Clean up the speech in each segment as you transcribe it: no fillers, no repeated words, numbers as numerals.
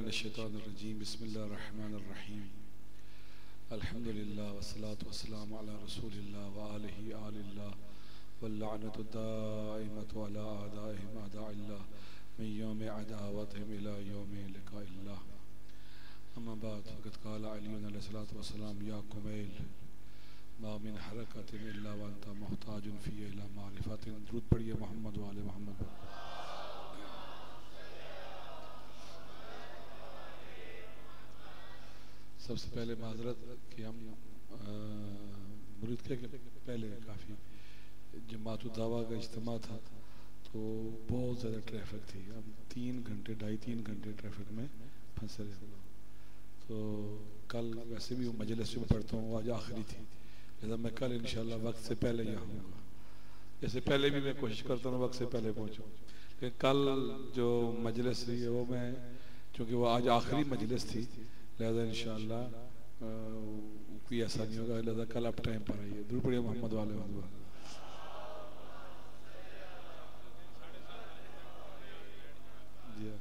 मिनश्शैतानिर्रजीम बिस्मिल्लाहिर्रहमानिर्रहीम अल्हम्दुलिल्लाह वस्सलातु वस्सलामु अला रसूलिल्लाह व आलिहि आलिल्लाह वल्लअनतु दाइमतु अला आदाइहिम अदाइल्लाह मिन यौमि अदावतिहिम इला यौमि लिकाइल्लाह अम्मा बाद फ़क़द क़ाल अलीयुन अलैहिस्सलातु वस्सलाम या कुमैल मा मिन हरकतिन इल्ला व अंता मुहताजुन फ़ीहि इला मारिफ़तिन। दुरूद पढ़िए मोहम्मद व आले मोहम्मद। सबसे पहले माजरत कि हम मुरीद के पहले काफ़ी जमात दावा का इज्तिमा था तो बहुत ज़्यादा ट्रैफिक थी। हम 2.5 घंटे ट्रैफिक में फंसे रहे। तो कल वैसे भी मजलिस में पढ़ता हूँ, आज आखिरी थी, लिहाजा मैं कल इंशाल्लाह वक्त से पहले ही आऊँगा। जैसे पहले भी मैं कोशिश करता हूँ वक्त से पहले पहुँचूँ, लेकिन कल जो मजलिस थी वो मैं, चूँकि वो आज आखिरी मजलिस थी, लिहाजा इंशाअल्लाह कोई ऐसा नहीं होगा। लिहाजा कल आप टाइम पर आइए। दुरूद पढ़िए मोहम्मद वाले मोहम्मद। जी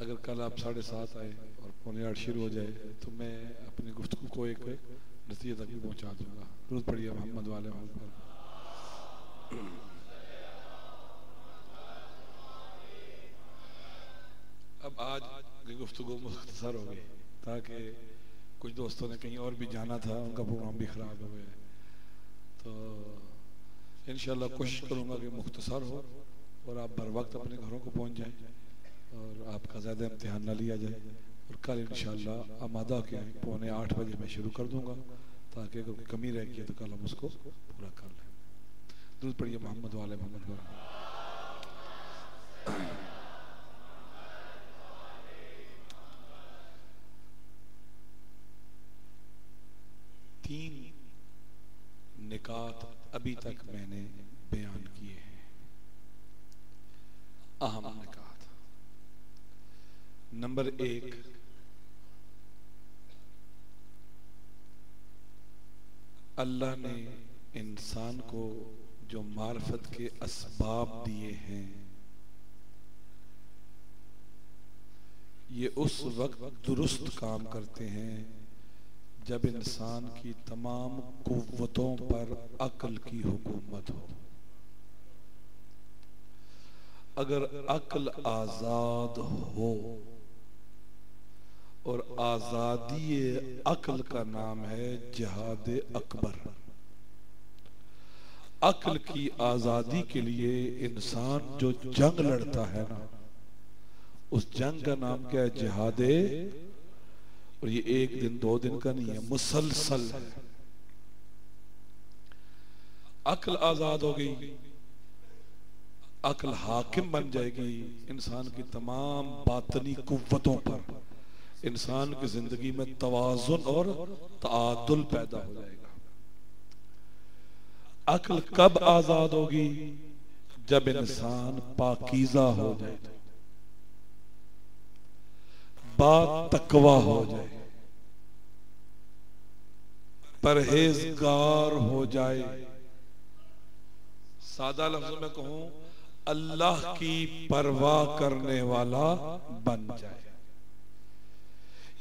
अगर कल आप 7:30 आए और 7:45 शुरू हो जाए तो मैं अपनी गुफ्तगू को एक नतीजे तक भी पहुँचा दूँगा। दुरूद पढ़िए मोहम्मद वाले मोहम्मद। अब आज की गुफ्तगू मुख्तसर हो गई ताकि कुछ दोस्तों ने कहीं और भी जाना था, उनका प्रोग्राम भी ख़राब हो गया। तो इंशाल्लाह कोशिश करूँगा कि मुख्तसर हो और आप बर वक्त अपने घरों को पहुँच जाएं और आपका ज़्यादा इम्तिहान ना लिया जाए। और कल इंशाल्लाह आमादा के 7:45 बजे मैं शुरू कर दूँगा ताकि अगर कोई कमी रह गई तो कल हम उसको पूरा कर लें। दुरूद पढ़िए मोहम्मद वाले मोहम्मद पर। तीन निकात अभी तक मैंने बयान किए हैं, अहम निकात। नंबर 1, अल्लाह ने इंसान को जो मार्फत के असबाब दिए हैं ये उस वक्त दुरुस्त काम करते हैं जब इंसान की तमाम कुव्वतों पर अक्ल की हुकूमत हो। अगर अक्ल आजाद हो, और आजादी अक्ल का नाम है जिहाद अकबर। अक्ल की आजादी के लिए इंसान जो जंग लड़ता है ना, उस जंग का नाम क्या है? जिहाद। और ये 1 दिन 2 दिन का नहीं है, मुसलसल है। अक्ल आजाद हो गई, अक्ल हाकिम बन जाएगी इंसान की तमाम बातनी कुव्वतों पर। इंसान की जिंदगी में तवाजुन और तादुल पैदा हो जाएगा। अक्ल कब आजाद होगी? जब इंसान पाकीज़ा हो जाए, बातकवा हो जाए, परहेजगार हो जाए। सादा लफ्जों में कहूं, अल्लाह की परवाह करने वाला बन जाए।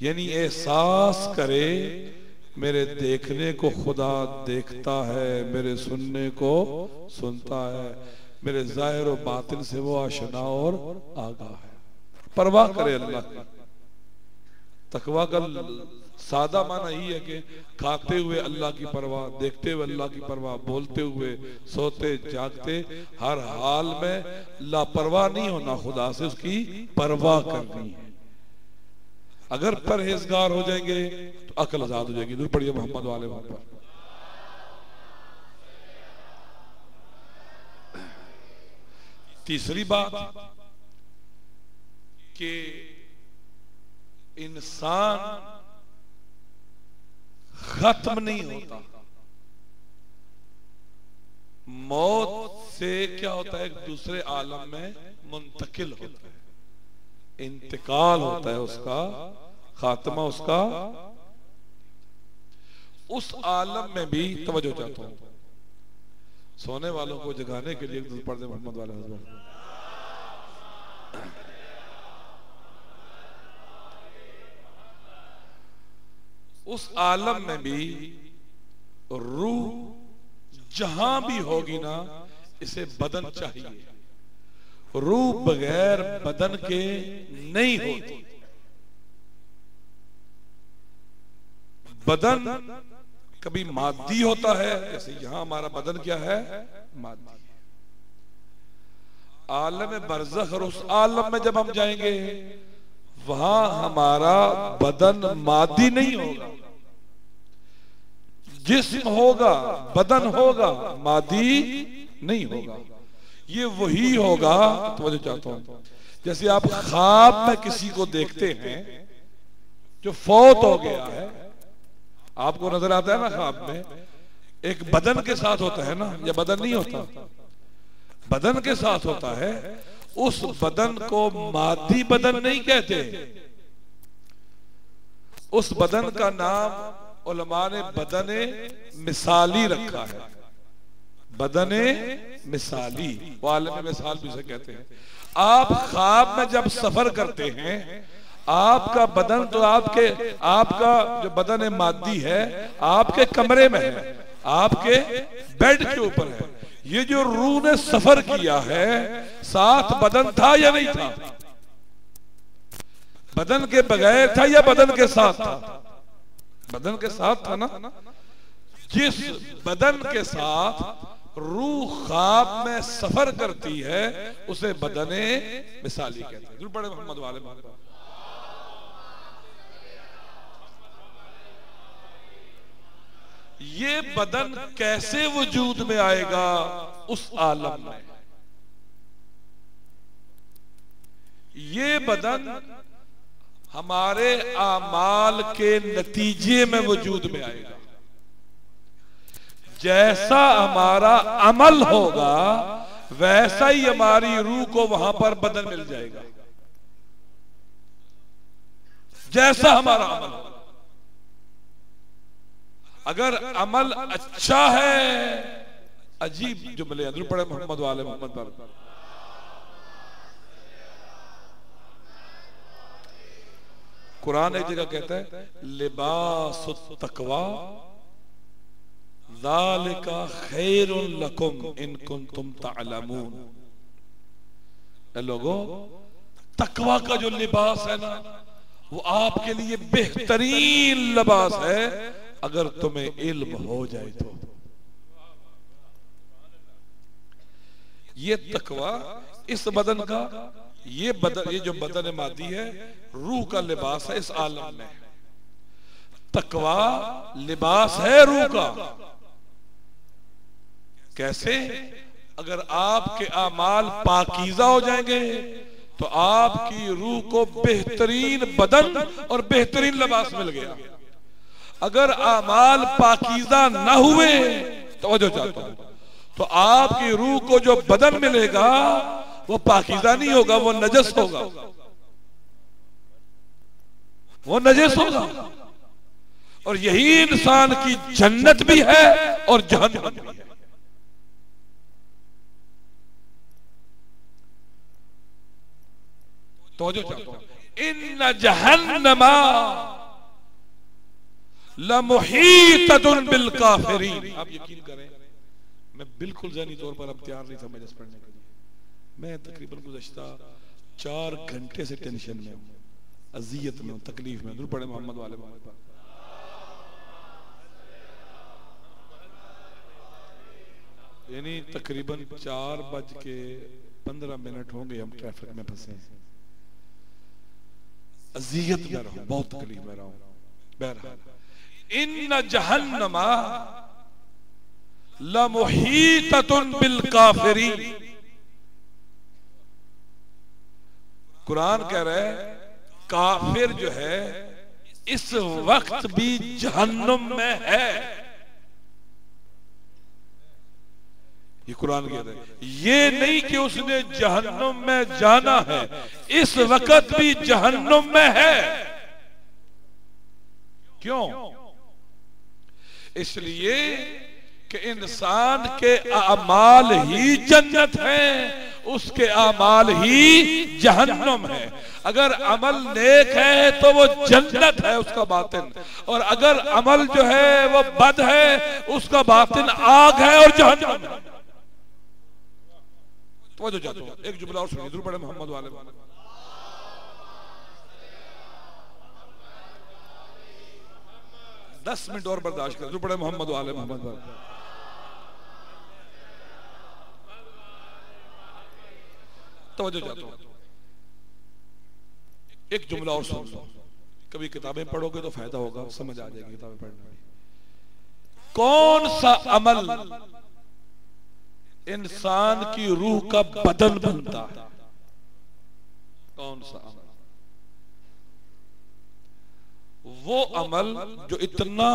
यानी एहसास करे मेरे देखने को खुदा देखता है, मेरे सुनने को सुनता है, मेरे जाहिर और बातिन से वो आशना और आगाह है। परवाह करे अल्लाह की। तकवा का सादा माना ही है कि खाते हुए अल्लाह की परवाह, देखते हुए अल्लाह की परवाह, बोलते हुए, सोते जागते, हर हाल में लापरवाह नहीं होना, खुदा से उसकी परवाह करनी है। अगर परहेजगार हो जाएंगे तो अक्ल आजाद हो जाएगी। दुरूद पढ़िए मोहम्मद वाले मोहम्मद। तीसरी बात कि इंसान खत्म नहीं होता। मौत से क्या होता है? एक दूसरे आलम में मुंतकिल होता है, इंतकाल होता है, उसका खात्मा, उसका उस आलम में भी। तवज्जो चाहता हूं, सोने वालों को जगाने के लिए दुरूद पढ़ दे मोहम्मद वाले हज़रत। उस आलम में भी रूह जहां भी होगी ना, इसे बदन चाहिए। रूह बगैर बदन के नहीं होती। बदन कभी मादी होता है, जैसे यहां हमारा बदन क्या है, मादी। आलम बरज़ख और उस आलम में जब हम जाएंगे, वहां हमारा बदन मादी नहीं होगा, जिस्म होगा, बदन होगा, मादी नहीं होगा। ये वही होगा, तो चाहता हूं जैसे आप ख्वाब में किसी को देखते हैं जो फौत हो गया है, आपको नजर आता है ना ख्वाब में, एक बदन के साथ होता है ना, या बदन नहीं होता, बदन के साथ होता है। उस बदन को मादी बदन नहीं कहते, उस बदन का नाम उलमा ने बदने मिसाली रखा है। बदने मिसाली, वो आलम मिसाल भी से कहते हैं। आप ख्वाब में जब सफर करते हैं, आपका बदन तो आपका जो बदन मादी है आपके कमरे में है, आपके बेड के ऊपर है। ये जो रूह ने सफर किया है, साथ बदन था या नहीं था? बदन के बगैर था या बदन के साथ था? बदन के साथ था ना। जिस बदन के साथ रूह ख्वाब में सफर करती है, उसे बदने मिसाली कहते हैं। बड़े मोहम्मद वाले ये बदन कैसे वजूद में आएगा? उस आलम में ये बदन हमारे आमाल के नतीजे में वजूद में आएगा। जैसा हमारा अमल होगा, वैसा ही हमारी रूह को वहां पर बदन मिल जाएगा। जैसा हमारा अमल होगा, अगर अमल अच्छा है, अजीब जुमले अंदर पड़े मोहम्मद वाले मोहम्मद पर, कुरान एक जगह कहता है लिबासुत तकवा ज़ालिका खैरुन लकुम इन कुंतुम तअलमून। ए लोगों, तकवा का जो लिबास है ना, वो आपके लिए बेहतरीन लिबास है, अगर तुम्हें इल्म हो जाए तो। ये तकवा इस बदन का, ये जो बदन मादी है, रूह का लिबास है इस आलम में। तकवा लिबास है रूह का। कैसे? अगर आपके आमाल पाकीज़ा हो जाएंगे, तो आपकी रूह को बेहतरीन बदन और बेहतरीन लिबास मिल गया। अगर आमाल पाकीज़ा ना हुए, तवज्जो चाहता हूं, तो आपकी रूह को जो बदन मिलेगा वो पाकीज़ा नहीं होगा, वो नजस होगा, वो नजस होगा। और यही इंसान की जन्नत भी है और जहन्नम भी है। तो जो चाहता हूं, इन्ना जहन्नमा लमुहीततुन बिल काफिरीन। आप यकीन करें, मैं बिल्कुल ज़हनी तौर पर अब तैयार नहीं था मजलिस पढ़ने के लिए। मैं तकरीबन गुज़श्ता 4 घंटे से टेंशन में हूं, अजियत में हूं, तकलीफ में। पढ़े मोहम्मद वाले पर, यानी तकरीबन 4:15 होंगे हम ट्रैफिक में फंसे, अजियत में रहा हूं, बहुत तकलीफ में रहा हूं। बहरहाल इन्ना जहन्नमा लमुहीततुन बिल काफिरीन। कुरान कह रहा है काफिर जो है इस वक्त भी जहन्नुम में है। ये कुरान कह रहा है, ये नहीं कि उसने जहन्नुम में जाना है, इस वक्त भी जहन्नुम में है। क्यों? इसलिए कि इंसान के अमाल ही जन्नत हैं, उसके अमाल ही जहन्नम है। अगर अमल नेक है तो वो जन्नत है उसका बातिन, और अगर अमल जो है वो बद है उसका बातिन आग है और जहन्नम है। तो जो जाता हूं एक जुमला और सुनिए, दुरूद पढ़े मोहम्मद वाले। 10 मिनट और बर्दाश्त कर, दुरूद पढ़े मोहम्मद वाले मोहम्मद वाले। तवज्जो चाहता हूं, एक जुमला और सुन लो। कभी किताबें पढ़ोगे तो फायदा होगा, समझ आ जाएगी किताबें पढ़ने में। कौन सा अमल इंसान की रूह का बदन बनता है? कौन सा अमल? वो अमल जो इतना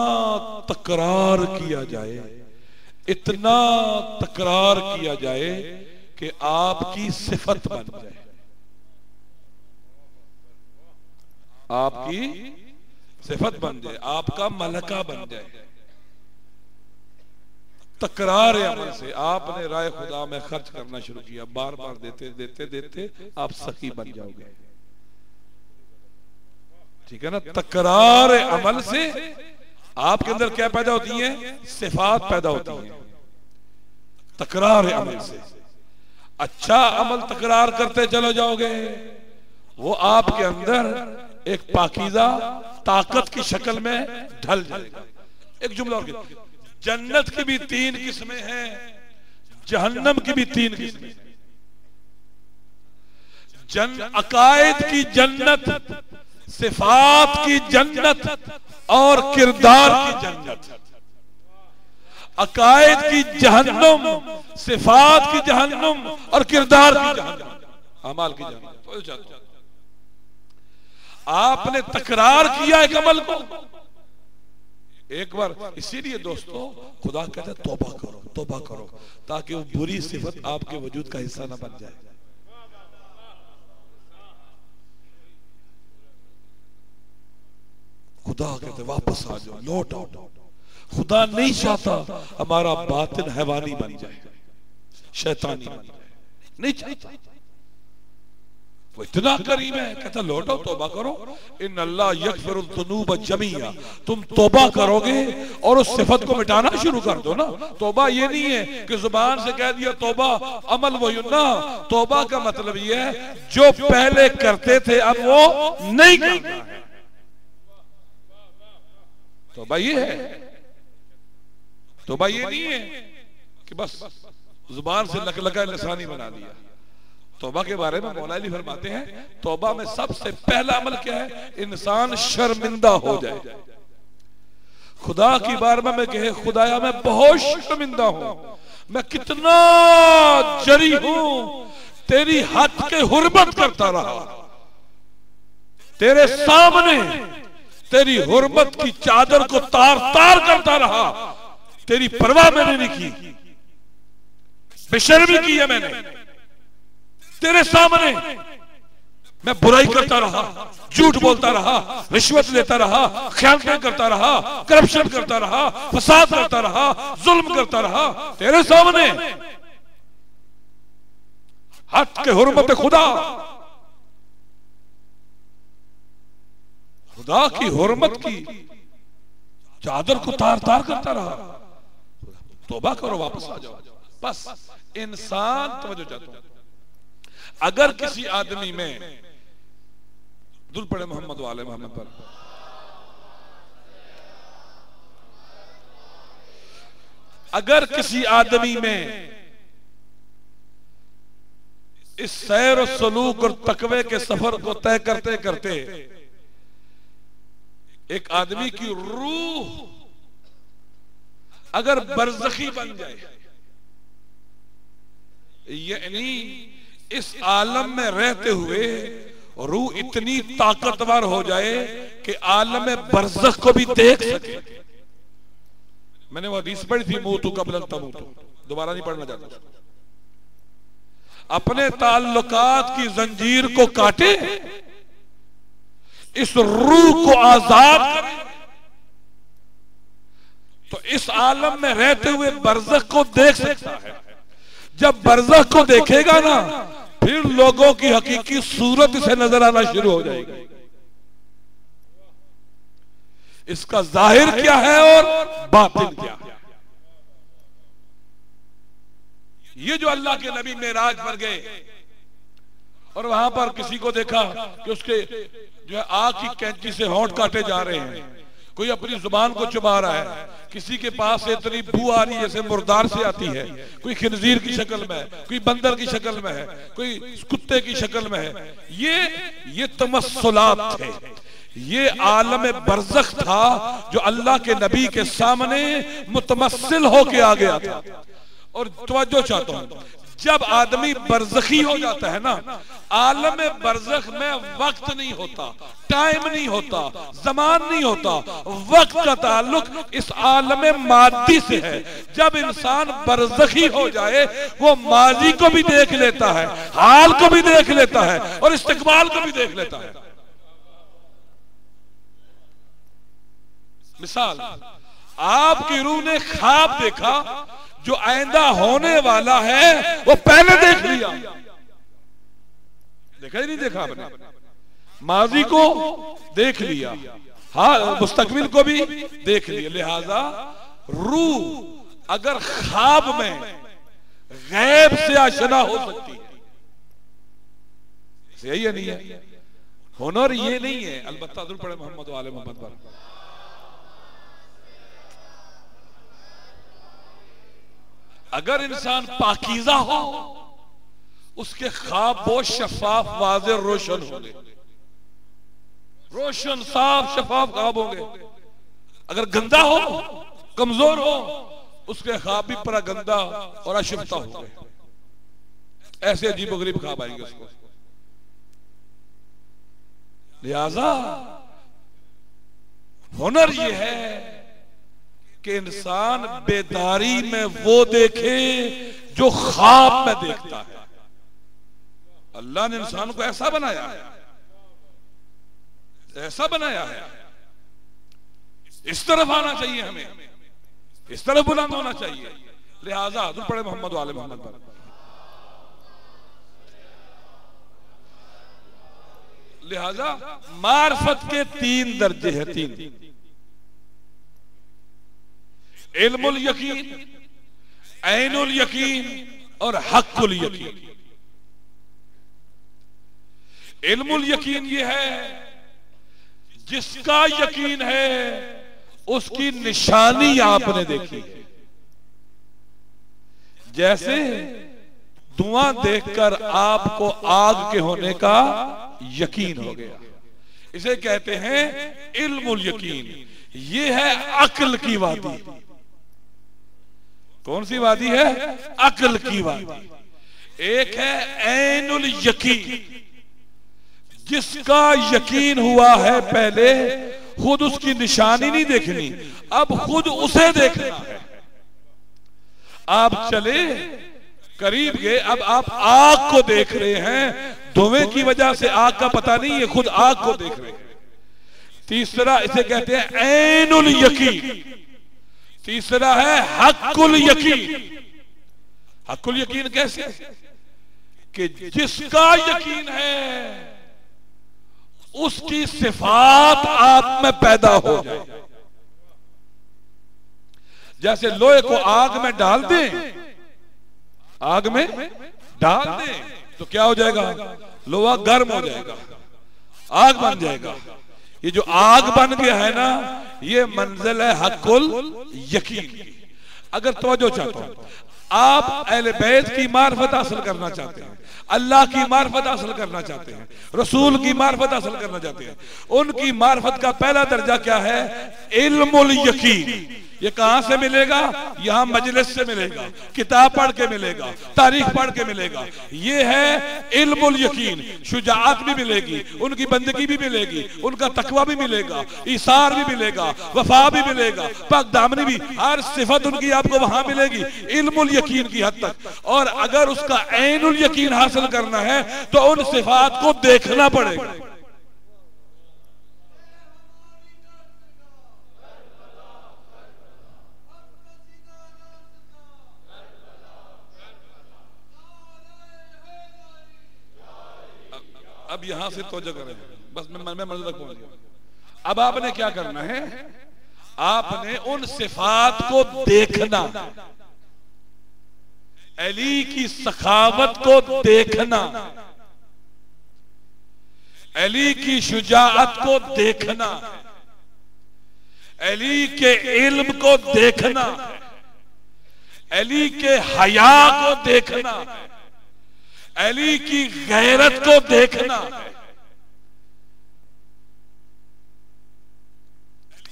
तकरार किया जाए, इतना तकरार किया जाए कि आपकी सिफत बन जाए, आपकी सिफत बन जाए, आपका मलका बन जाए। तकरार अमल से आपने राय खुदा में खर्च करना शुरू किया, बार बार देते देते देते आप सखी बन जाओगे। ठीक है ना? तकरार अमल से आपके अंदर क्या पैदा होती है? सिफात पैदा होती है तकरार अमल से। अच्छा अमल तकरार करते चले जाओगे, वो आपके अंदर एक पाकीज़ा ताकत की शक्ल में ढल जाएगा। एक जुमला और, जन्नत की भी 3 किस्में हैं, जहन्नम की भी 3 किस्में। अकायद की जन्नत, सिफात की जन्नत और किरदार की जन्नत। अकायद की जहन्नुम, सिफात की जहन्नुम और किरदार की जहन्नुम, अमाल की जहन्नुम। आपने तकरार किया एक अमल को एक बार, इसीलिए दोस्तों खुदा कहता है तौबा करो, तौबा करो, ताकि वो बुरी सिफत आपके वजूद का हिस्सा ना बन जाए। खुदा कहते वापस आ जाओ, लौट आओ। खुदा नहीं चाहता हमारा बातिन हैवानी बन जाए, शैतानी बन जाए, नहीं चाहता। वो इतना करीम है, कहता लौटो, तौबा करो। इन अल्लाह यगफिरुल ज़ुनूब जमीआ। तुम तौबा करोगे और उस सिफत को मिटाना शुरू कर दो ना। तौबा ये नहीं है कि जुबान से कह दिया तौबा, अमल वो ना। तौबा का मतलब ये है जो पहले करते थे अब वो नहीं करना है। तौबा ये है, तौबा ये नहीं है कि बस जुबान से लकलका लिसानी बना दिया। तौबा के बारे में मौला अली फरमाते हैं, तौबा में सबसे पहला अमल क्या है? इंसान शर्मिंदा हो जाए, खुदा की बारगाह में कहे खुदाया मैं बहुत शर्मिंदा हूं, मैं कितना जरी हूं, तेरी हद के हुर्मत करता रहा, तेरे सामने तेरी हुर्मत की चादर को तार तार करता रहा, तेरी परवाह मैंने नहीं की, बेशर्मी की है मैंने, तेरे सामने मैं बुराई करता रहा, झूठ बोलता रहा, रिश्वत लेता रहा, ख़यानतें करता रहा, करप्शन करता रहा, फसाद करता रहा, जुल्म करता रहा, तेरे सामने हद के हुर्मत खुदा, खुदा की हुर्मत की चादर को तार तार करता रहा। तौबा करो, वापस आ जाओ। बस इंसान, तवज्जो चाहता हूं, अगर किसी आदमी में, दुरूद पढ़े मोहम्मद वाले मोहम्मद पर, अगर किसी आदमी में इस सैर और सलूक और तकवे के सफर को तय करते करते एक आदमी की रूह अगर बरज़खी बन जाए, यानी इस आलम में रहते हुए रूह इतनी ताकतवर हो जाए कि आलम बरज़ख को भी देख सके। मैंने वो हदीस पढ़ी थी, मूतु क़ब्ल अन तमूतु, दोबारा नहीं पढ़ना चाहता। अपने ताल्लुकात की जंजीर को काटे, इस रूह को आजाद करे, तो इस आलम में रहते हुए बरज़ख को देख सकता है। जब बरज़ख को देखेगा ना, फिर लोगों की हकीकी सूरत से नजर आना शुरू हो जाएगी। इसका जाहिर क्या है और बातिन क्या है। ये जो अल्लाह के नबी मेराज पर गए और वहां पर किसी को देखा कि उसके जो है आग की कैंची से होंठ काटे जा रहे हैं, कोई अपनी जुबान को चबा रहा है, किसी के पास से इतनी बू आ रही है जैसे मुर्दार से आती है, कोई खिंजीर की शक्ल में है, कोई बंदर की शक्ल में है, कोई कुत्ते की शक्ल में है। ये तमस्सुलात थे, ये आलम बरज़ख था जो अल्लाह के नबी के सामने मुतमस्सिल होके आ गया था। और तवज्जो चाहता हूं, जब आदमी बरज़खी हो जाता है ना, आलम बरज़ख में वक्त नहीं होता, टाइम नहीं होता, जमान नहीं होता, वक्त का ताल्लुक इस आलम मादी से है। जब इंसान बरज़खी हो जाए, वो माजी को भी देख लेता है, हाल को भी देख लेता है और इस्तिकबाल को भी देख लेता है। मिसाल, आपकी रूह ने ख्वाब देखा, जो आइंदा होने वाला है वो पहले देख लिया। देखा ही नहीं देखा आपने? माजी को देख लिया, हाँ मुस्तकबिल को भी देख लिया। लिहाजा रूह अगर ख्वाब में गैब से आशना हो सकती है, यही है नहीं है? हुनर ये नहीं है। अलबत्ता दुरूद पढ़े मोहम्मद वाले मोहम्मद पर। अगर इंसान पाकीज़ा हो, उसके ख्वाब बहुत शफाफ, वाज़ेह, रोशन होंगे, रोशन साफ शफाफ ख्वाब होंगे। अगर गंदा हो, कमजोर हो, उसके ख्वाब भी बड़ा गंदा और अशिफ्ता होंगे। ऐसे अजीबोगरीब ख्वाब आएंगे उसको। लिहाजा हुनर ये है कि इंसान बेदारी में वो देखे जो ख्वाब में देखता है। अल्लाह ने इंसान को ऐसा बनाया है, ऐसा बनाया है। इस तरफ आना चाहिए हमें, इस तरफ बुलंद होना चाहिए। लिहाजा दुरूद पढ़े मोहम्मद वाले मोहम्मद पर। लिहाजा मार्फत के 3 दर्जे हैं, 3। इल्मुल यकीन, ऐनुल यकीन और हक्कुल यकीन। इल्मुल यकीन ये है जिसका यकीन है उसकी निशानी आपने देखी। जैसे धुआं देखकर आपको आग के होने का यकीन हो गया, इसे कहते हैं इल्मुल यकीन। ये है अक्ल की वादी। कौन सी वादी है? अक्ल की वादी। एक है ऐनुल यकीन, जिसका यकीन हुआ है पहले, खुद उसकी निशानी नहीं देखनी, अब खुद उसे देखना है। आप चले करीब गए, अब आप आग को देख रहे हैं, धुएं की वजह से आग का पता नहीं है, खुद आग को देख रहे हैं। तीसरा इसे कहते हैं ऐनुल यकीन। तीसरा है हक्कुल यकीन। हक्कुल यकीन कैसे? कि जिसका यकीन है उसकी सिफात आप में पैदा हो जाए। जैसे लोहे को आग में डाल दें, आग में डाल दें तो क्या हो जाएगा? लोहा गर्म हो जाएगा, आग बन जाएगा। ये जो आग बन गया है ना, ये मंजिल है हक्कुल यकीन की। अगर तवज्जो चाहता हूं, आप अहले बैत की मार्फत हासिल करना चाहते हैं, अल्लाह की मार्फत हासिल करना चाहते हैं, रसूल की मार्फत हासिल करना चाहते हैं, उनकी मार्फत का पहला दर्जा क्या है? इल्मुल यकीन। ये कहां से मिलेगा? यहां मजलिस से मिलेगा, किताब पढ़ के मिलेगा, तारीख पढ़ के मिलेगा। ये है इल्मुल यकीन। शुजाअत भी मिलेगी, उनकी बंदगी भी मिलेगी, उनका तकवा भी मिलेगा, ईसार भी मिलेगा, वफा भी मिलेगा, पाक दामनी भी, हर सिफत उनकी आपको वहां मिलेगी इल्मुल यकीन की हद तक। और अगर उसका ऐनुल यकीन हासिल करना है तो उन सिफात को देखना पड़ेगा। अब यहां से तवज्जो करें, बस मैं मंजिल तक पहुंच गया। अब आपने क्या करना है, आपने उन सिफात को देखना, अली की सखावत को देखना, अली की शुजाअत को देखना, अली के इल्म को देखना, अली के हया को देखना, अली की गैरत को देखना,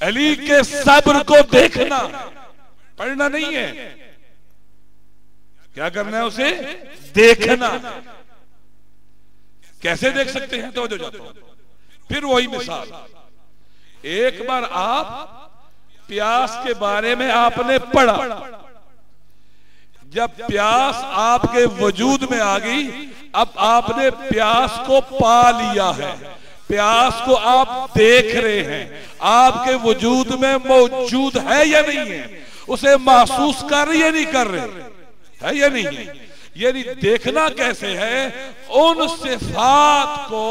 अली के सब्र को देखना। पढ़ना नहीं है, क्या करना है, उसे देखना। कैसे देख सकते हैं, तो जो जाता हूं फिर वही मिसाल। एक बार आप प्यास के बारे में आपने पढ़ा, जब प्यास आपके वजूद में आ गई, अब आपने प्यास को पा लिया है, प्यास को आप देख रहे हैं, आपके वजूद में मौजूद है या नहीं है, उसे महसूस कर रहे या नहीं कर रहे, है या नहीं है। यानी देखना कैसे है, उन सिफात को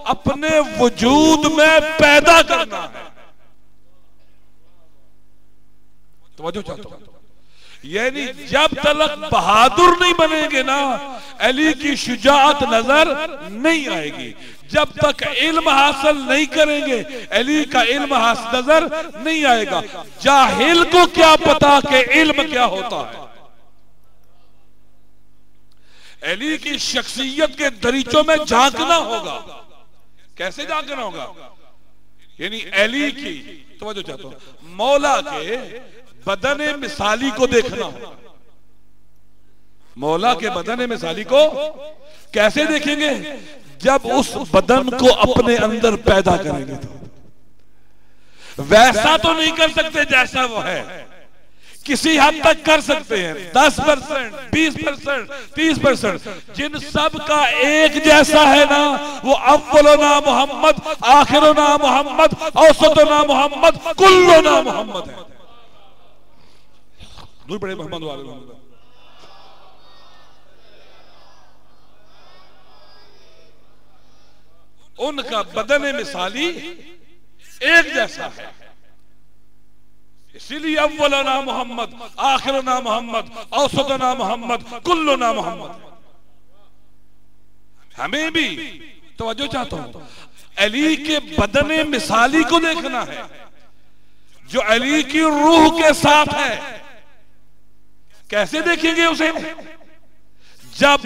अपने वजूद में पैदा करना है। तवज्जो चाहता हूं, यानी जब तक बहादुर नहीं बनेंगे ना, अली की शुजाअत नजर नहीं आएगी। जब तक इल्म हासिल नहीं करेंगे, अली का इल्म हासिल नजर नहीं आएगा। जाहिल को क्या पता कि इल्म क्या होता है। अली की शख्सियत के दरीचों में झांकना होगा। कैसे झांकना होगा, यानी अली की, तवज्जो चाहता हूं, मौला के बदन मिसाली को देखना होगा। मौला के बदन मिसाली को कैसे देखेंगे, जब उस बदन को अपने अंदर पैदा करेंगे। तो वैसा तो नहीं कर सकते जैसा वो है, किसी हद तक कर सकते हैं, 10%, 20%, 30%। जिन सब का एक जैसा है ना, वो अव्वलुना मोहम्मद, आखिरुना मोहम्मद, औसतुना मोहम्मद, कुल्लुना मोहम्मद है। दूर बड़े मोहम्मद वाले मोहम्मद। उनका बदन मिसाली एक जैसा है, इसीलिए अव्वलुना मोहम्मद, आखिरुना मोहम्मद, औसतुना मोहम्मद, कुल्लुना मोहम्मद। हमें भी तवज्जो चाहता हूं, अली के बदन मिसाली को देखना है, जो अली की रूह के साथ है। कैसे देखेंगे उसे, जब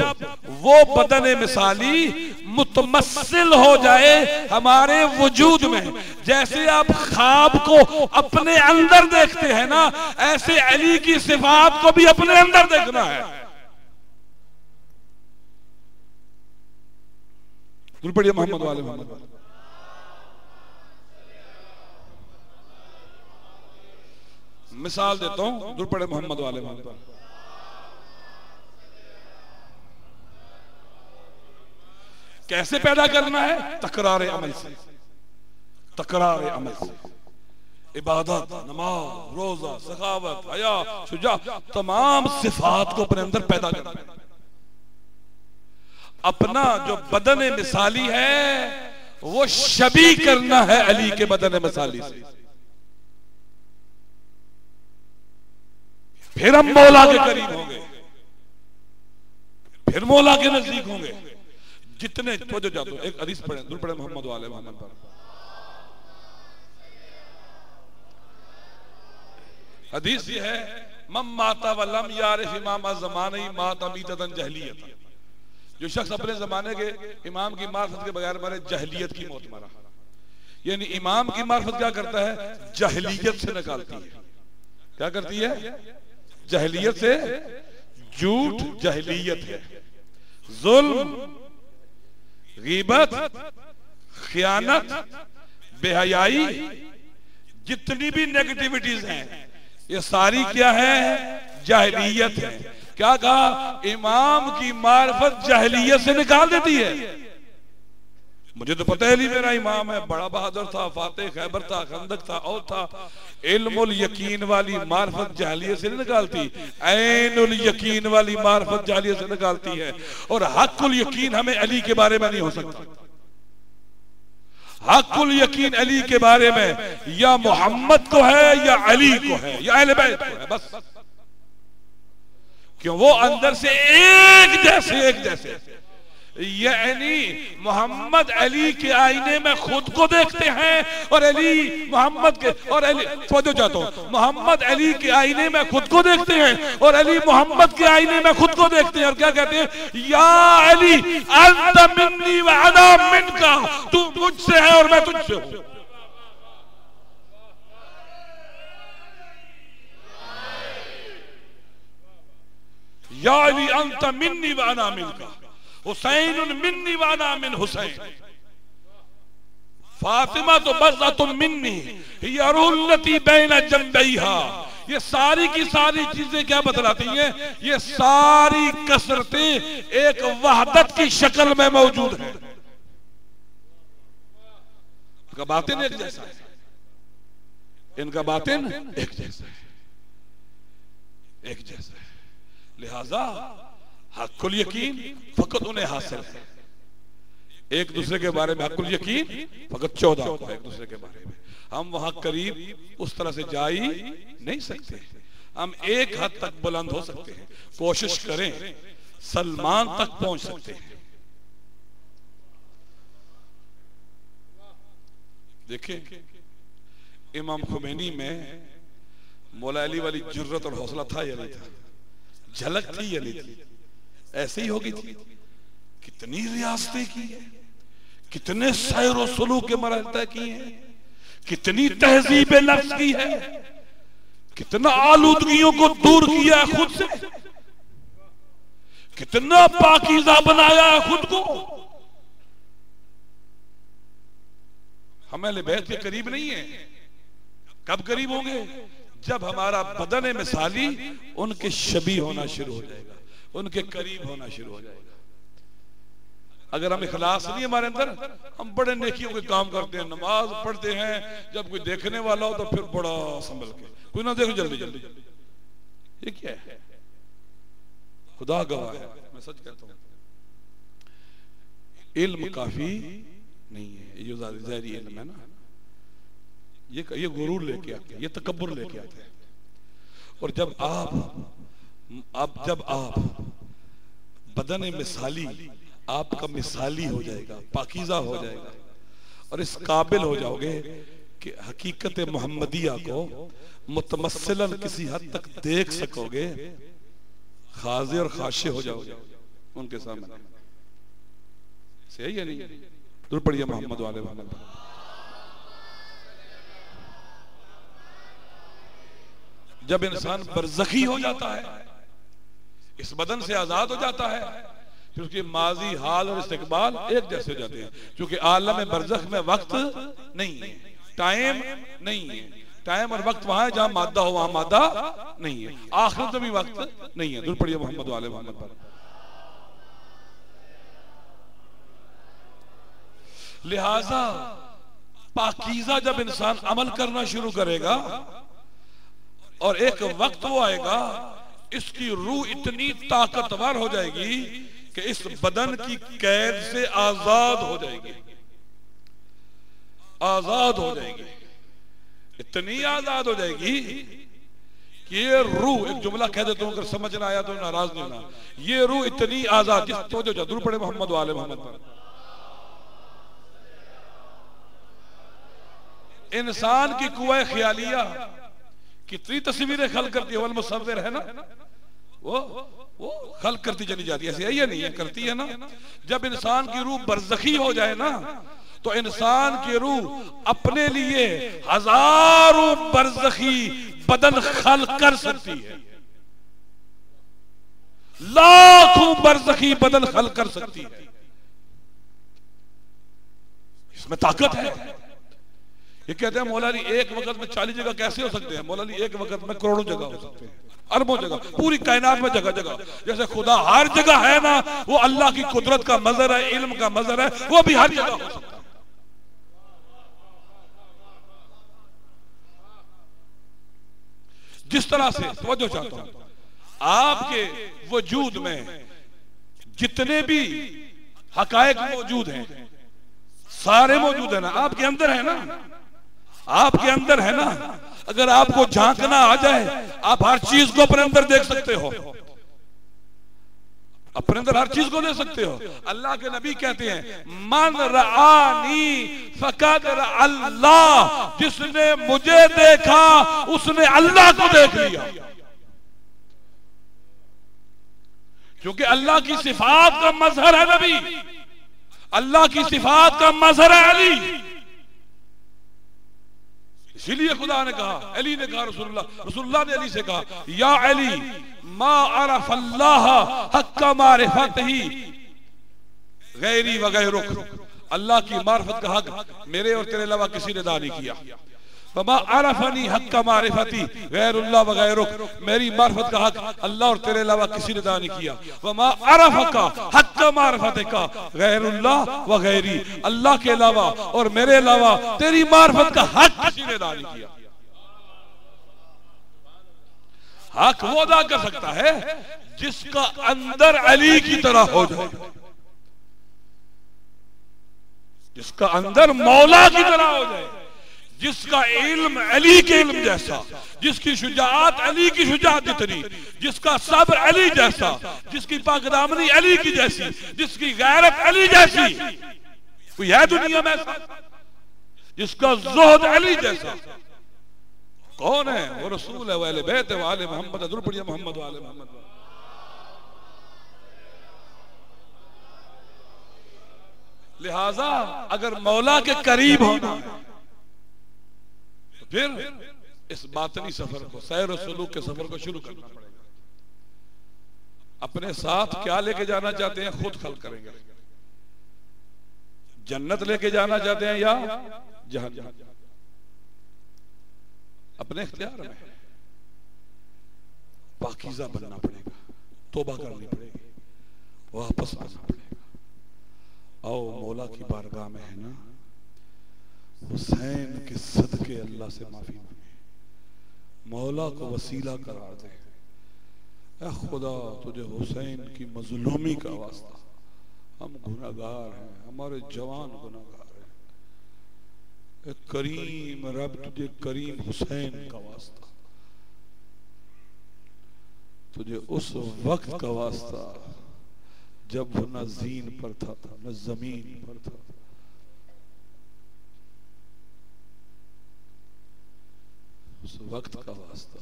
वो बदन मिसाली मुतमस्सिल हो जाए हमारे वजूद में। जैसे आप ख्वाब को अपने अंदर देखते हैं ना, ऐसे अली की सिफात को भी अपने अंदर देखना है। दूर पढ़िए मोहम्मद वाले मोहम्मद। मिसाल देता हूं, दूर पढ़े मोहम्मद वाले मोहम्मद। कैसे पैदा करना है, तकरार अमल से, तकरार अमल से। इबादत, नमाज, रोजा, सखावत, हया, शुजा, तमाम सिफात को अपने अंदर पैदा करना है। अपना जो बदन मिसाली है वो शबी करना है अली के बदन मिसाली से। फिर हम मौला के करीब होंगे, फिर मौला के नजदीक होंगे। जितने तो जो जाते एक हदीस पढ़े, दूर पढ़े मोहम्मद वाले मोहम्मद पर। हदीस ये है, मम माता वलम यारिफ इमाम ज़माने माता बीतन जहलियत। जो शख्स अपने जमाने के इमाम की मार्फत के बगैर मरे, जहलियत की मौत मरा। यानी इमाम की मार्फत क्या करता है, जहलियत से निकालती है। क्या करती है, जहलियत से। झूठ जहलियत है, जुल्म, गीबत, खियानत, बेहयाई, जितनी भी नेगेटिविटीज हैं, ये सारी क्या है, जाहिलियत है। क्या कहा, इमाम की मार्फत जाहिलियत से निकाल देती है। मुझे तो पता है अली मेरा इमाम है, बड़ा बहादुर था, फातेह खैबर था, खंदक था, और था। इल्मुल यकीन वाली मार्फत जाहिलियत से नहीं निकालती, ऐनुल यकीन वाली मार्फत जाहिलियत से निकालती है। और हक़ुल यकीन हमें अली के बारे में नहीं हो सकता। हक़ुल यकीन अली के बारे में या मोहम्मद को है या अली को है या अहले बैत को है, बस। क्यों? वो अंदर से एक जैसे यानी मोहम्मद अली के आईने में खुद को देखते हैं और अली मोहम्मद के और अली समझो चाहता हूं, मोहम्मद अली के आईने में खुद को देखते हैं और अली मोहम्मद के आईने में खुद को देखते हैं और क्या कहते हैं? या अली अंत मिन्नी व अना मिनका, तू मुझसे है और मैं तुझसे हूं। या अली अंत मिन्नी व अना मिनका, हुसैन मिन्नी व अना मिन हुसैन, फातिमा तो बज़अतुन मिन्नी हिया रुल्लती बैन जंबैहा। ये सारी की सारी चीजें क्या बतलाती हैं? ये सारी कसरतें एक वहदत की शक्ल में मौजूद है। इनका बातिन एक जैसा है, इनका बातिन एक जैसा है, एक जैसा है। लिहाजा हक़ुल यकीन फकत उन्हें हासिल है। एक दूसरे के बारे में हक़ुल यकीन फकत 14 को है एक दूसरे के बारे में। हम वहां करीब उस तरह से जा ही नहीं सकते। हम एक हद तक बुलंद हो सकते हैं, कोशिश करें सलमान तक पहुंच सकते हैं। देखिए इमाम खुमैनी में मौला अली वाली जुर्रत और हौसला था या नहीं था? झलक थी या नहीं थी? ऐसे ही होगी थी। कितनी रियासतें की है, कितने सैर व सुलूक के मराहल तय किए हैं, कितनी तहजीब नफ्स की है, कितना आलूदगियों को दूर किया है खुद से, कितना पाकीज़ा बनाया है खुद को। हम अहले बैत के करीब नहीं है। कब करीब होंगे? जब हमारा बदन मिसाली उनके शबी होना शुरू हो जाएगा, उनके करीब होना शुरू हो जाएगा। अगर हम इखलास नहीं हमारे अंदर, हम बड़े नेकियों के काम करते हैं, नमाज पढ़ते हैं, जब कोई देखने वाला हो तो फिर बड़ा संभल के, कोई ना देखो जल्दी जल्दी। ये क्या है? खुदा गवाह है, मैं सच कहता हूं, इल्म काफी नहीं है। ये जो ज़ाहिरी इल्म है ना, ये गुरूर लेके आते हैं, ये तकब्बुर लेके आते हैं। और जब आप बदन मिसाली आपका मिसाली हो जाएगा, पाकीज़ा हो जाएगा और इस काबिल हो जाओगे कि हकीकत मोहम्मदिया को मुतमस्सिलन किसी हद तक देख सकोगे, खाज़े और खाशे हो जाओगे उनके सामने। सही है नहीं? दूर पड़िए मोहम्मद वाले मोहम्मद। जब इंसान बरज़खी हो जाता है, इस बदन से आजाद हो जाता है, फिर उसके माजी, हाल और इस्तिकबाल एक जैसे हो जाते हैं। क्योंकि आलम बरज़ख में वक्त नहीं है, टाइम नहीं है। टाइम और वक्त वहां है जहां मादा हो, वहां मादा नहीं है। आखिरत में भी वक्त नहीं है। दूर पड़िए मोहम्मद वाले मोहम्मद पर। लिहाजा पाकीज़ा जब इंसान अमल करना शुरू करेगा और एक वक्त वो आएगा, इसकी रूह इतनी ताकतवर हो जाएगी कि इस बदन की कैद से आजाद हो जाएगी, आजाद हो जाएगी, इतनी आजाद हो जाएगी कि ये रूह, एक जुमला कह देता हूं, अगर समझ ना आया तो नाराज नहीं होना, ये रूह इतनी आजाद, जिस तो जो दूर पड़े मोहम्मद वाले मोहम्मद पर। इंसान की कुव्वा ख्यालिया कितनी तस्वीरें खल करती है, वल मुसव्विर है ना, वो खल करती चली जाती है। ऐसे है या नहीं है? करती है ना। जब इंसान की रूह बरज़खी हो जाए ना, तो इंसान की रूह अपने लिए हजारों बरज़खी बदन खल कर सकती है, लाखों बरज़खी बदन खल कर सकती है। इसमें ताकत है। ये कहते हैं मौला अली एक वक्त में 40 जगह कैसे हो सकते हैं? मौला अली एक वक्त में करोड़ों जगह हो सकते हैं, अरबों जगह, पूरी कायनात में जगह जगह। जैसे खुदा हर जगह है ना, वो अल्लाह की कुदरत का मज़र है, इल्म का मज़र है, वो भी हर जगह हो सकता है। जिस तरह से तवज्जो चाहता हूं, आपके वजूद में जितने भी हकायक मौजूद हैं, सारे मौजूद है ना, आपके अंदर है ना, आपके अंदर है ना। अगर आपको झांकना आ जाए, आप हर चीज को अपने अंदर देख सकते हो, अपने अंदर हर चीज को देख सकते हो। अल्लाह के नबी कहते हैं, मन रआनी फकद अल्लाह, जिसने मुझे देखा उसने अल्लाह को देख लिया। क्योंकि अल्लाह की सिफात का मजहर है नबी, अल्लाह की सिफात का मजहर है अली। इसीलिए खुदा ने कहा, अली ने कहा, रसूलुल्लाह ने अली से कहा, या अली मा अरफ अल्लाह हक्का मारिफतिही गैरी व गैरुक, अल्लाह की मारिफत का हक मेरे और तेरे अलावा किसी ने अदा नहीं किया। वमा अरफनी हक्का मारिफती गैरुल्लाह व गैरुक, मेरी मारिफत का हक अल्लाह और तेरे अलावा किसी ने अदा नहीं किया। वमा अरफका हक्का मारिफतिका गैरुल्लाह व गैरी, अल्लाह के अलावा और मेरे अलावा तेरी मारिफत का हक किसी ने अदा नहीं किया। हक वो अदा कर सकता है जिसका अंदर अली की तरह हो जाए, जिसका अंदर मौला की तरह हो जाए, जिसका इल्म अली के इल्म जैसा, जिसकी शुजाअत अली की शुजाअत जितनी, जिसका सब्र अली जैसा, जिसकी पाकदामनी अली की जैसी, जिसकी गैरत अली जैसी, कोई है दुनिया में ऐसा? जिसका ज़ुहद अली जैसा कौन है? वो रसूल है, वाले बैत है, वाले मोहम्मद, दुर्बड़िया मोहम्मद वाले मोहम्मद। लिहाजा अगर मौला के करीब होना है तो फिर इस बातनी सफर को, सैर और सुलूक के सफर को शुरू करना पड़ेगा। अपने साथ क्या लेके जाना चाहते हैं खुद खल करेंगे। जन्नत लेके जाना चाहते हैं या जहन्नम, अपने इख्तियार में। पाकीज़ा बनना पड़ेगा, तौबा करनी पड़ेगी, वापस आना पड़ेगा। आओ मौला की बारगाह में है ना, हुसैन के सदके अल्लाह से माफी मांगे, मौला को वसीला करार दे। ऐ खुदा तुझे हुसैन की मजलूमी का वास्ता, हम गुनाहगार हैं, हमारे जवान गुनाहगार हैं। करीम रब तुझे करीम हुसैन का वास्ता, तुझे उस वक्त का वास्ता जब वो न ज़ीन पर था न जमीन पर था। उस वक्त का वास्ता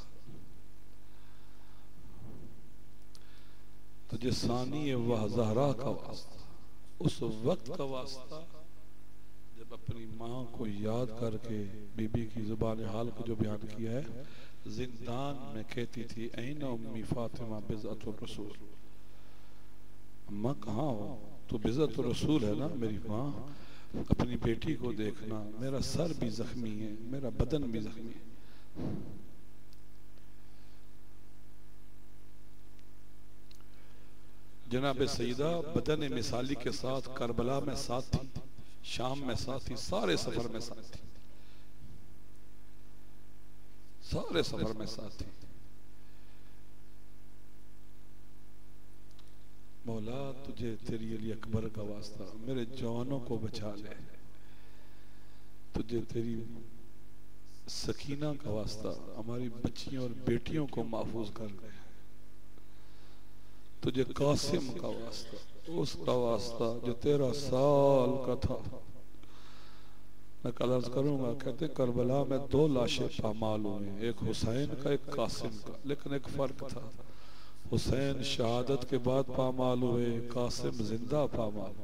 तुझे सानी वह ज़हरा का वास्ता, उस वक्त का वास्ता जब अपनी माँ को याद करके बीबी की जुबान हाल को जो बयान किया है, जिंदान में कहती थी ऐन उम्मी फातिमा बिज़अतुर रसूल, अम्मा कहाँ हो? तो बिज़अतुर रसूल है ना मेरी माँ, अपनी बेटी को देखना, मेरा सर भी जख्मी है, मेरा बदन भी जख्मी है। जनाब सईदा बदन मिसाली के साथ करबला में साथ थी, शाम में साथ थी, सारे सफर में साथ थी, सारे सफर में साथ थी। मौला तुझे तेरी अली अकबर का वास्ता मेरे जवानों को बचा ले, तुझे तेरी सकीना का वास्ता हमारी बच्चियों और बेटियों को महफूज कर ले, तुझे कासिम का वास्ता, उसका वास्ता जो 13 साल का था। मैं कल अर्ज करूंगा, कहते करबला में 2 लाशें पामाल हुए, एक हुसैन का एक कासिम का, लेकिन एक फर्क था, हुसैन शहादत के बाद पामाल हुए, कासिम जिंदा पामाल।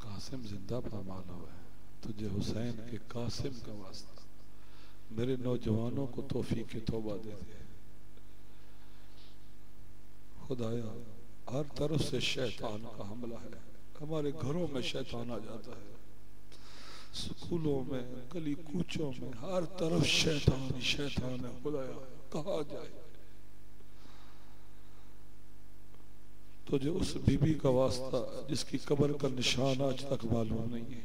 कासिम जिंदा पामाल हुआ है, तुझे हुसैन के कासिम का वास्ता मेरे नौजवानों को तौफीक तौबा दे दे। खुदाया हर तरफ से शैतान का हमला है, हमारे घरों में शैतान आ जाता है, स्कूलों में, गली कूचों में, हर तरफ शैतान शैतान है। खुदाया कहा जाए तुझे उस बीबी का वास्ता जिसकी कब्र का निशान आज तक मालूम नहीं है,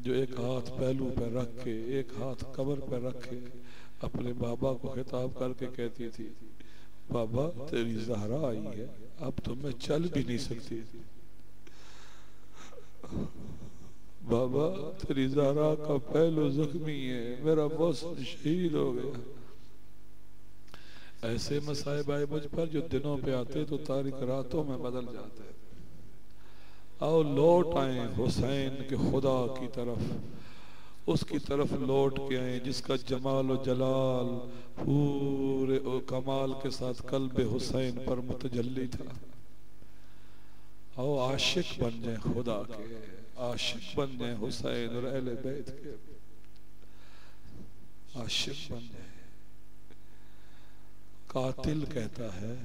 जो एक हाथ पहलू पे रख के एक हाथ कमर पे रख के अपने बाबा को खिताब करके कहती थी, बाबा तेरी ज़हरा आई है, अब तो मैं चल भी नहीं सकती। बाबा तेरी ज़हरा का पहलू जख्मी है, मेरा मोहसिन शहीद हो गया। ऐसे मसाइब आए मुझ पर जो दिनों पे आते तो तारीख रातों में बदल जाते। आओ लौट आए हुसैन के खुदा की तरफ, उसकी तरफ लौट के आए जिसका जमाल और जलाल पूरे कमाल के साथ कल्बे हुसैन पर मुतजल्ली था। आओ आशिक बन जाए खुदा के, आशिक बन जाए हुसैन और अहले बैत के, आशिक बन जाए। कातिल कहता है,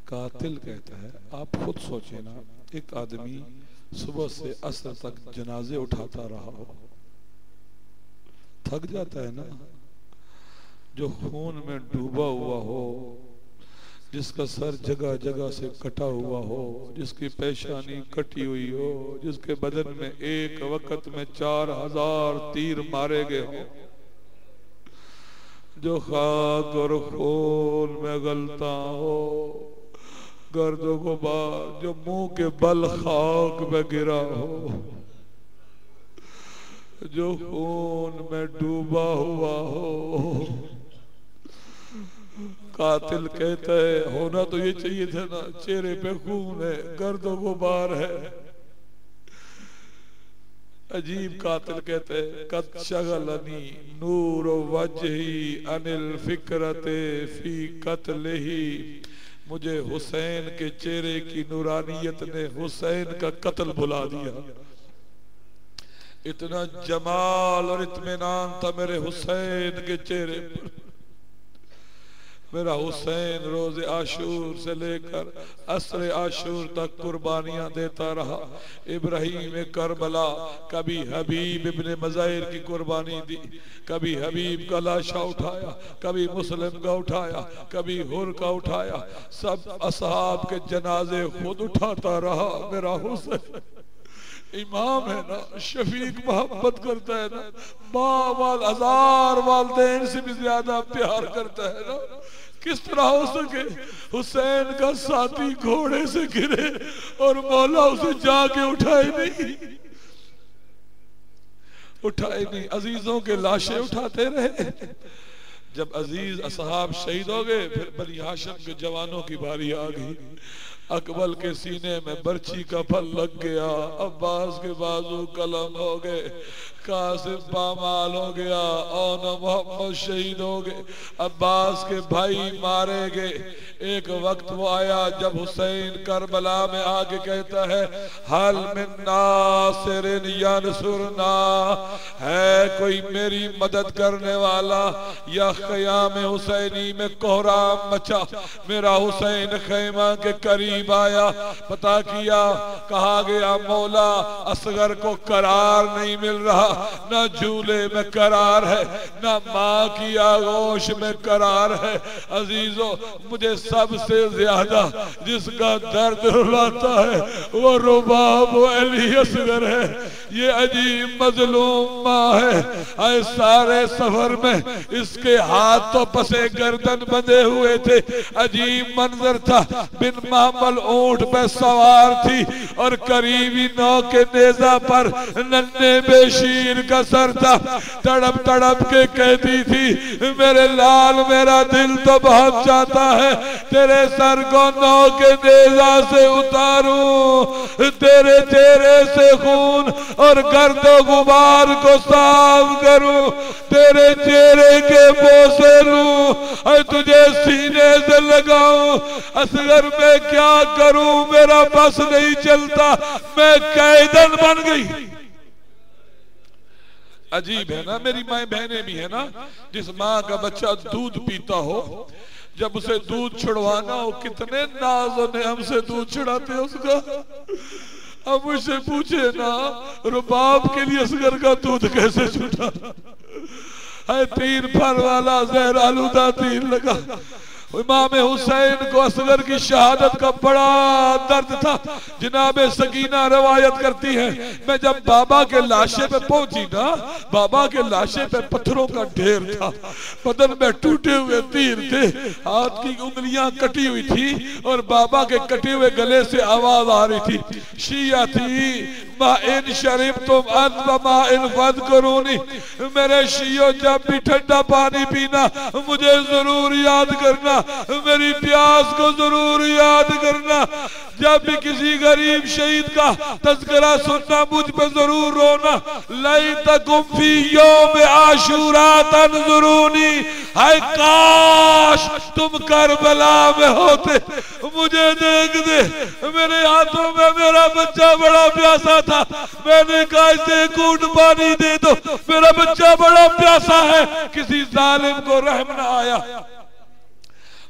कातिल कहता है, आप खुद सोचे ना, एक आदमी सुबह से असर तक जनाजे उठाता रहा हो, थक जाता है ना। जो खून में डूबा हुआ हो, जिसका सर जगह जगह से कटा हुआ हो, जिसकी पेशानी कटी हुई हो, जिसके बदन में एक वक्त में 4000 तीर मारे गए हो, जो खाक और खून में गलता हो, गर्दों को बार जो मुंह के बल खाक में गिरा हो, जो खून में डूबा हुआ हो। कातिल कहता है होना तो ये चाहिए था ना, चेहरे पे खून है, गर्दों को बार है। अजीब कातिल कहते हैं, कद शगलनी नूर वजही अनिल फिक्रते फी कत्लिही, मुझे हुसैन के चेहरे की नूरानियत ने हुसैन का कत्ल बुला दिया। इतना जमाल और इत्मीनान था मेरे हुसैन के चेहरे पर। मेरा हुसैन रोज आशूर से लेकर असर आशूर तक कुर्बानियां देता रहा। इब्राहिम करबला, कभी हबीब इब्ने मज़ाहिर की कुर्बानी दी, कभी हबीब का लाशा उठाया, कभी मुस्लिम का उठाया, कभी हुर का उठाया, सब असहाब के जनाजे खुद उठाता रहा। मेरा हुसैन इमाम है ना, शफीक मोहब्बत करता है ना, बावल हजार वालदैन से भी ज्यादा प्यार करता है ना। किस तरह हो सके हुसैन का साथी घोड़े से गिरे और मौला उसे जाके उठाए नहीं, उठाए नहीं। अजीजों के लाशें उठाते रहे। जब अजीज असहाब शहीद हो गए, फिर बनी हाशिम के जवानों की बारी आ गई। अकबल के सीने में बर्छी का फल लग गया, अब्बास के बाजू कलम हो गए, कासिम पामाल हो गया, और मोहम्मद शहीद हो गए, अब्बास के भाई मारे गए। एक वक्त वो आया जब हुसैन करबला में आके कहता है, हल मिन नासिरिन यंसुरना, है कोई मेरी मदद करने वाला? या क़याम हुसैनी में कोहराम मचा। मेरा हुसैन खैमा के करीब आया, पता किया, कहा गया मौला असगर को करार नहीं मिल रहा, ना झूले में करार है, ना माँ की आगोश में करार है। अजीजों, मुझे सबसे ज्यादा जिसका दर्द रुलाता है वो रुबाब अली असगर है। ये अजीब मजलूम माँ है। आए सारे सफर में इसके हाथ तो पसे गर्दन बंधे हुए थे। अजीब मंजर था, बिन मामल ऊंट पे सवार थी और करीबी नौ के नेजा पर नन्हे बेशीर का सर था। तड़प तड़प के कहती थी, मेरे लाल मेरा दिल तो बहुत चाहता है तेरे सर को नौ के नेजा से उतारूं, तेरे चेहरे से खून और गर्दो गुबार को साफ करूं, तेरे चेहरे के बोसे लूं और तुझे सीने से लगाऊं। असगर मैं क्या करूं, मेरा बस नहीं चलता, मैं कैदन बन गई। अजीब है ना, मेरी माए बहनें भी है ना, जिस माँ का बच्चा दूध पीता हो, जब उसे दूध छुड़वाना हो, कितने नाज़ों ने हमसे दूध छुड़ाते उसका। अब मुझसे पूछे ना, रुबाब के लिए असगर का दूध कैसे छुटा है? तीन फर वाला जहर आलूदा तीन लगा, इमाम हुसैन को असगर की शहादत का बड़ा दर्द था। जनाब सकीना रवायत करती है, मैं जब बाबा के लाशे पे पहुंची ना, बाबा के लाशे पे पत्थरों का ढेर था, बदन में टूटे हुए तीर थे, हाथ की उंगलियां कटी हुई थी और बाबा के कटे हुए गले से आवाज आ रही थी, शिया थी मा इन शरीफ तुम मा इन फद करोनी, मेरे शियो जब भी ठंडा पानी पीना मुझे जरूर याद करना, मेरी प्यास को जरूर याद करना, जब भी किसी गरीब शहीद का तज़किरा सुनना मुझ पे जरूर रोना। लाई तकुम फी यौम आशूरा तंजुरूनी, हाय काश तुम करबला में होते, मुझे देख दे, मेरे हाथों में मेरा बच्चा बड़ा प्यासा था, मैंने कहा इसे घूंट पानी दे दो, मेरा बच्चा बड़ा प्यासा है, किसी जालिम को रहम न आया।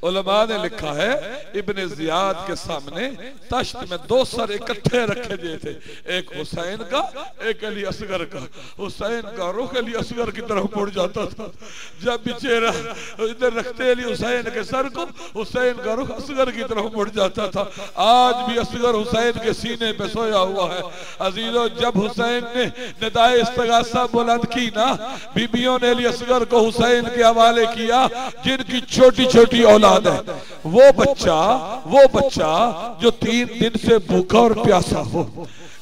उलमा ने लिखा है इब्ने जियाद के सामने तश्त में दो सर इकट्ठे रखे गए थे, एक हुसैन का एक अली असगर का। हुसैन का रुख अली असगर की तरफ मुड़ जाता था, जब भी चेहरा इधर रखते अली हुसैन के सर को, हुसैन का रुख असगर की तरफ मुड़ जाता था। आज भी असगर हुसैन के सीने पे सोया हुआ है। अजीजों, जब हुसैन ने निदाए इस्तगासा बुलंद की ना, बीबियों ने अली असगर को हुसैन के हवाले किया जिनकी छोटी छोटी औलाद है। वो बच्चा जो 3 दिन से भूखा और प्यासा हो,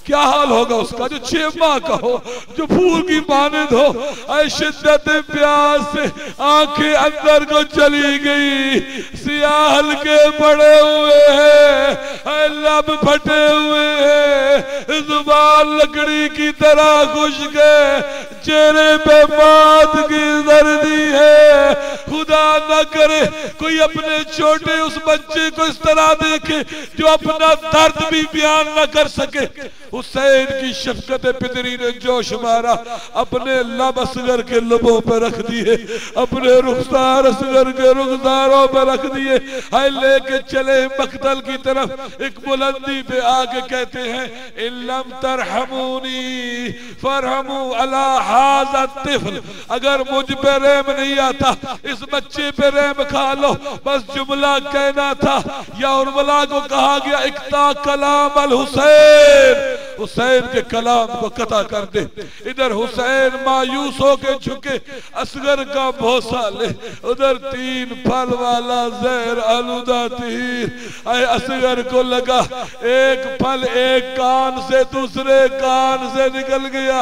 क्या हाल होगा उसका, जो 6 माह का हो, जो फूल की मानद हो। शिद्दत प्यास से आंखें अंदर को चली गई, सियाह के पड़े हुए हैं, लब फटे हुए हैं, जुबान लकड़ी की तरह खुश्क है, चेहरे पे मौत की दर्दी है। खुदा न करे कोई अपने छोटे उस बच्चे को इस तरह देखे जो अपना दर्द भी बयान न कर सके। हुसैन की शफकत पितरी ने जोश मारा, अपने लब असगर के लबों पर रख दिए, अपने रुखसार असगर के रुखसारों पर रख दिए, हाय लेके चले मक्तल की तरफ। एक बुलंदी पे आके कहते हैं, इल्लम तरहमूनी फरहमू अला हाज़ा तिफ़्ल, अगर मुझ पे रहम नहीं आता इस बच्चे पे रहम खा लो। बस जुमला कहना था, या उर्मिला को कहा गया इक्ता कलाम अल हुसैन, हुसैन के कलाम को कता कर दे। इधर हुसैन मायूस होके झुके, असगर का भोसा ले, उधर 3 फल वाला जहर आलूदा तीर। आए असगर को लगा एक फल एक कान से दूसरे कान से निकल गया,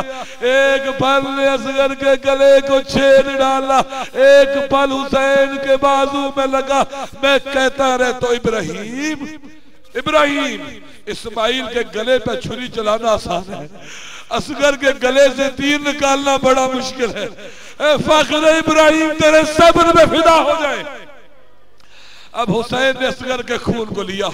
एक फल ने असगर के गले को छेद डाला, एक फल हुसैन के बाजू में लगा। मैं कहता रहे तो इब्राहिम इस्माइल के गले पे छुरी चलाना आसान है, असगर के गले से तीर निकालना बड़ा मुश्किल है। फख्र इब्राहिम तेरे सब्र में फिदा हो जाए। अब हुसैन ने असगर के खून को लिया,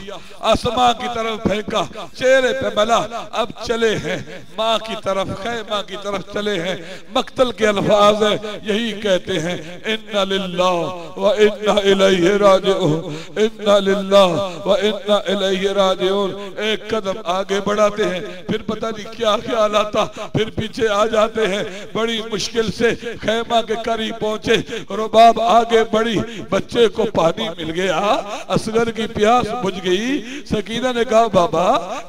आसमां की तरफ फेंका, चेहरे पे मला। अब चले हैं माँ की तरफ, खैमा की तरफ चले हैं। मक्तल के अल्फाज है, यही कहते हैं, इन्ना लिल्लाह व इन्ना इलैहि राजिऊन, इन्ना लिल्लाह व इन्ना इलैहि राजिऊन। एक कदम आगे बढ़ाते हैं, फिर पता नहीं क्या ख्याल आता, फिर पीछे आ जाते हैं। बड़ी मुश्किल से खैमा के करीब पहुंचे, रुबाब आगे बढ़ी, बच्चे को पानी मिल गया, असगर की प्यास बुझ गई। सकीना ने कहा बाबा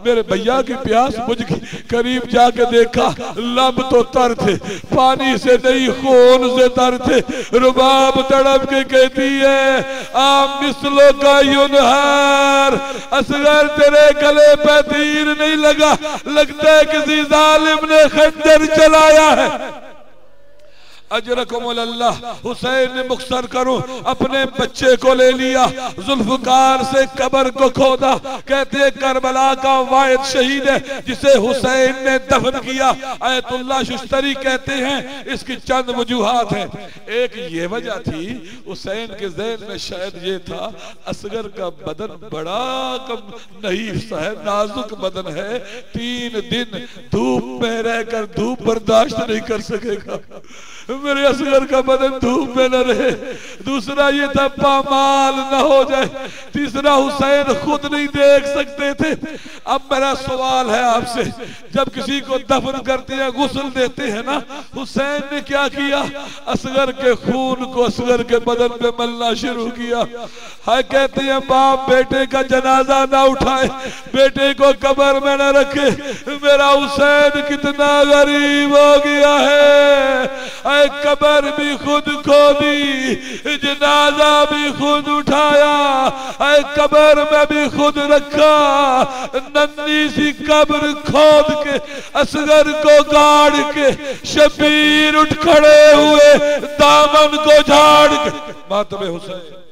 मेरे भैया की प्यास बुझ गई। करीब जाके देखा, लब तो तर थे, पानी से नहीं खून से तर थे। रुबाब तड़प के कहती है, आ मिसलो का युनहर, असगर तेरे गले पे तीर नहीं लगा, लगता है किसी जालिम ने खंजर चलाया है। अजरकुमुल्लाह। हुसैन ने मुख्तर करो, अपने बच्चे को ले लिया, जुल्फकार से कब्र को खोदा। कहते करबला का वाहिद शहीद है जिसे हुसैन ने दफन किया। आयतुल्लाह शुश्तरी कहते हैं इसकी चंद वजूहात हैं। एक ये वजह थी, हुसैन के ज़हन में शायद ये था, असगर का बदन बड़ा कम नहीफ सा है, नाजुक बदन है, 3 दिन धूप में रहकर धूप बर्दाश्त नहीं कर सकेगा। मेरे असगर का बदन धूप में न रहे। दूसरा ये था पामाल न हो जाए। तीसरा हुसैन खुद नहीं देख सकते थे। अब मेरा सवाल है आपसे, जब किसी को दफन करते हैं गुस्ल देते हैं ना, हुसैन ने क्या किया? असगर के खून को असगर के बदन पे मलना शुरू किया। है कहते हैं बाप बेटे का जनाजा ना उठाए, बेटे को कब्र में न रखे। मेरा हुसैन कितना गरीब हो गया है। कब्र भी खुद खोदी, जनाजा भी खुद उठाया, कब्र में भी खुद रखा। नन्ही सी कब्र खोद के असगर को गाड़ के शबीर उठ खड़े हुए दामन को झाड़ के मातमे हुसैन।